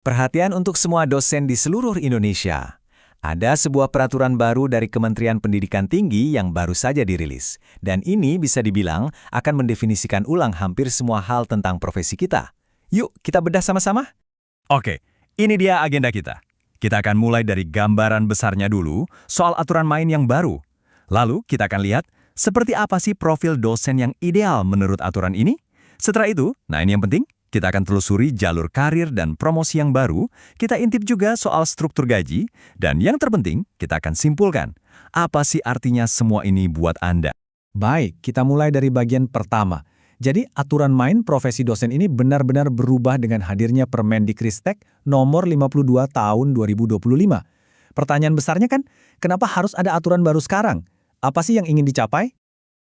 Perhatian untuk semua dosen di seluruh Indonesia. Ada sebuah peraturan baru dari Kementerian Pendidikan Tinggi yang baru saja dirilis. Dan ini bisa dibilang akan mendefinisikan ulang hampir semua hal tentang profesi kita. Yuk, kita bedah sama-sama. Oke, ini dia agenda kita. Kita akan mulai dari gambaran besarnya dulu soal aturan main yang baru. Lalu kita akan lihat seperti apa sih profil dosen yang ideal menurut aturan ini. Setelah itu, nah ini yang penting, kita akan telusuri jalur karir dan promosi yang baru, kita intip juga soal struktur gaji, dan yang terpenting, kita akan simpulkan, apa sih artinya semua ini buat Anda? Baik, kita mulai dari bagian pertama. Jadi, aturan main profesi dosen ini benar-benar berubah dengan hadirnya Permendikristek nomor 52 tahun 2025. Pertanyaan besarnya kan, kenapa harus ada aturan baru sekarang? Apa sih yang ingin dicapai?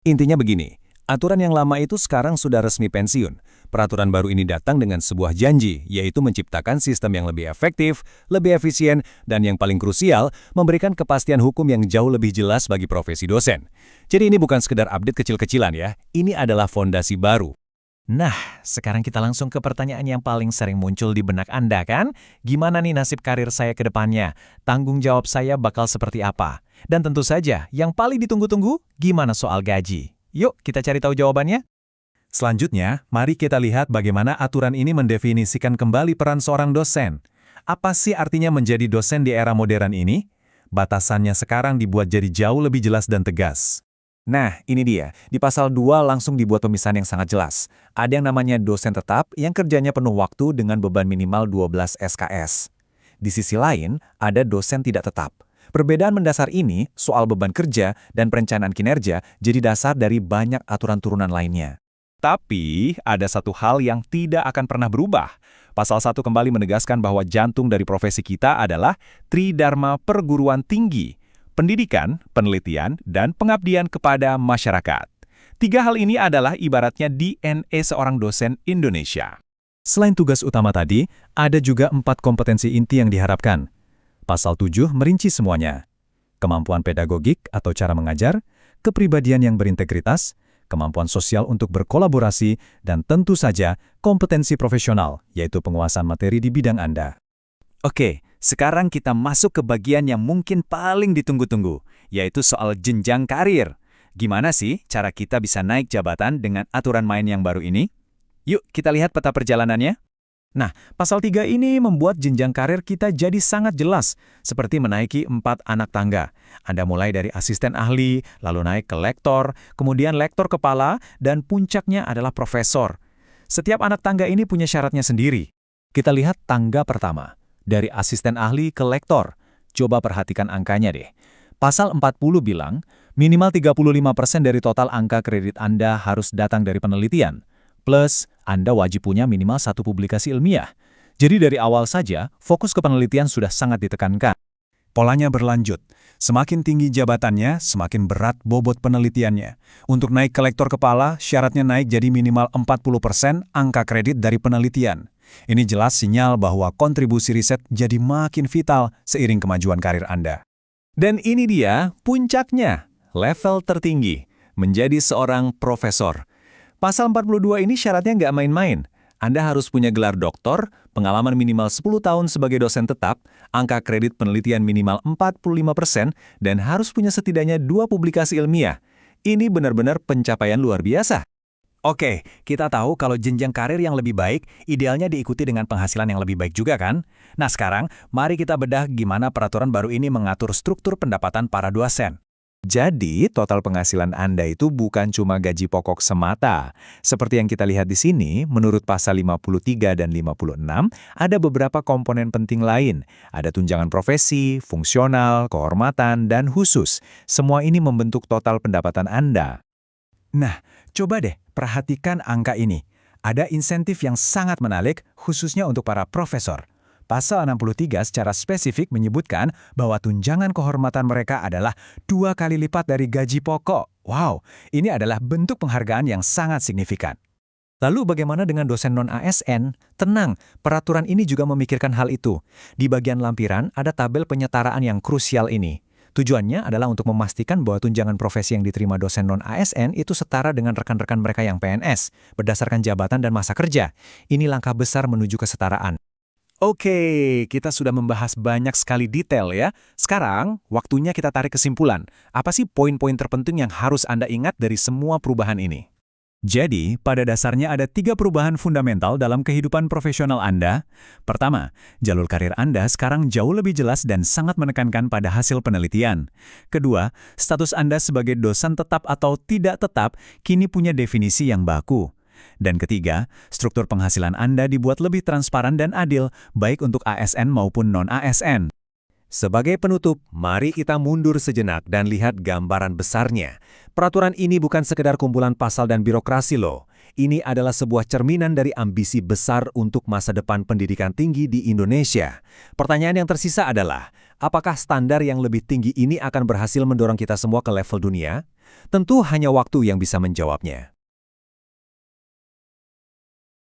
Intinya begini, aturan yang lama itu sekarang sudah resmi pensiun. Peraturan baru ini datang dengan sebuah janji, yaitu menciptakan sistem yang lebih efektif, lebih efisien, dan yang paling krusial, memberikan kepastian hukum yang jauh lebih jelas bagi profesi dosen. Jadi ini bukan sekedar update kecil-kecilan ya, ini adalah fondasi baru. Nah, sekarang kita langsung ke pertanyaan yang paling sering muncul di benak Anda kan? Gimana nih nasib karir saya ke depannya? Tanggung jawab saya bakal seperti apa? Dan tentu saja, yang paling ditunggu-tunggu, gimana soal gaji? Yuk, kita cari tahu jawabannya. Selanjutnya, mari kita lihat bagaimana aturan ini mendefinisikan kembali peran seorang dosen. Apa sih artinya menjadi dosen di era modern ini? Batasannya sekarang dibuat jadi jauh lebih jelas dan tegas. Nah, ini dia. Di pasal 2 langsung dibuat pemisahan yang sangat jelas. Ada yang namanya dosen tetap yang kerjanya penuh waktu dengan beban minimal 12 SKS. Di sisi lain, ada dosen tidak tetap. Perbedaan mendasar ini, soal beban kerja dan perencanaan kinerja, jadi dasar dari banyak aturan turunan lainnya. Tapi, ada satu hal yang tidak akan pernah berubah. Pasal 1 kembali menegaskan bahwa jantung dari profesi kita adalah Tridharma Perguruan Tinggi, pendidikan, penelitian, dan pengabdian kepada masyarakat. 3 hal ini adalah ibaratnya DNA seorang dosen Indonesia. Selain tugas utama tadi, ada juga 4 kompetensi inti yang diharapkan. Pasal 7 merinci semuanya. Kemampuan pedagogik atau cara mengajar, kepribadian yang berintegritas, kemampuan sosial untuk berkolaborasi, dan tentu saja kompetensi profesional, yaitu penguasaan materi di bidang Anda. Oke, sekarang kita masuk ke bagian yang mungkin paling ditunggu-tunggu, yaitu soal jenjang karir. Gimana sih cara kita bisa naik jabatan dengan aturan main yang baru ini? Yuk, kita lihat peta perjalanannya. Nah, pasal 3 ini membuat jenjang karir kita jadi sangat jelas, seperti menaiki 4 anak tangga. Anda mulai dari asisten ahli, lalu naik ke lektor, kemudian lektor kepala, dan puncaknya adalah profesor. Setiap anak tangga ini punya syaratnya sendiri. Kita lihat tangga pertama, dari asisten ahli ke lektor. Coba perhatikan angkanya deh. Pasal 40 bilang, minimal 35% dari total angka kredit Anda harus datang dari penelitian. Plus, Anda wajib punya minimal 1 publikasi ilmiah. Jadi dari awal saja, fokus ke penelitian sudah sangat ditekankan. Polanya berlanjut. Semakin tinggi jabatannya, semakin berat bobot penelitiannya. Untuk naik ke lektor kepala, syaratnya naik jadi minimal 40% angka kredit dari penelitian. Ini jelas sinyal bahwa kontribusi riset jadi makin vital seiring kemajuan karir Anda. Dan ini dia puncaknya, level tertinggi, menjadi seorang profesor. Pasal 42 ini syaratnya nggak main-main. Anda harus punya gelar doktor, pengalaman minimal 10 tahun sebagai dosen tetap, angka kredit penelitian minimal 45%, dan harus punya setidaknya 2 publikasi ilmiah. Ini benar-benar pencapaian luar biasa. Oke, kita tahu kalau jenjang karir yang lebih baik, idealnya diikuti dengan penghasilan yang lebih baik juga kan? Nah sekarang, mari kita bedah gimana peraturan baru ini mengatur struktur pendapatan para dosen. Jadi, total penghasilan Anda itu bukan cuma gaji pokok semata. Seperti yang kita lihat di sini, menurut pasal 53 dan 56, ada beberapa komponen penting lain. Ada tunjangan profesi, fungsional, kehormatan, dan khusus. Semua ini membentuk total pendapatan Anda. Nah, coba deh perhatikan angka ini. Ada insentif yang sangat menarik, khususnya untuk para profesor. Pasal 63 secara spesifik menyebutkan bahwa tunjangan kehormatan mereka adalah 2 kali lipat dari gaji pokok. Wow, ini adalah bentuk penghargaan yang sangat signifikan. Lalu bagaimana dengan dosen non-ASN? Tenang, peraturan ini juga memikirkan hal itu. Di bagian lampiran ada tabel penyetaraan yang krusial ini. Tujuannya adalah untuk memastikan bahwa tunjangan profesi yang diterima dosen non-ASN itu setara dengan rekan-rekan mereka yang PNS, berdasarkan jabatan dan masa kerja. Ini langkah besar menuju kesetaraan. Oke, kita sudah membahas banyak sekali detail ya. Sekarang, waktunya kita tarik kesimpulan. Apa sih poin-poin terpenting yang harus Anda ingat dari semua perubahan ini? Jadi, pada dasarnya ada 3 perubahan fundamental dalam kehidupan profesional Anda. Pertama, jalur karir Anda sekarang jauh lebih jelas dan sangat menekankan pada hasil penelitian. Kedua, status Anda sebagai dosen tetap atau tidak tetap kini punya definisi yang baku. Dan ketiga, struktur penghasilan Anda dibuat lebih transparan dan adil, baik untuk ASN maupun non-ASN. Sebagai penutup, mari kita mundur sejenak dan lihat gambaran besarnya. Peraturan ini bukan sekedar kumpulan pasal dan birokrasi loh. Ini adalah sebuah cerminan dari ambisi besar untuk masa depan pendidikan tinggi di Indonesia. Pertanyaan yang tersisa adalah, apakah standar yang lebih tinggi ini akan berhasil mendorong kita semua ke level dunia? Tentu hanya waktu yang bisa menjawabnya.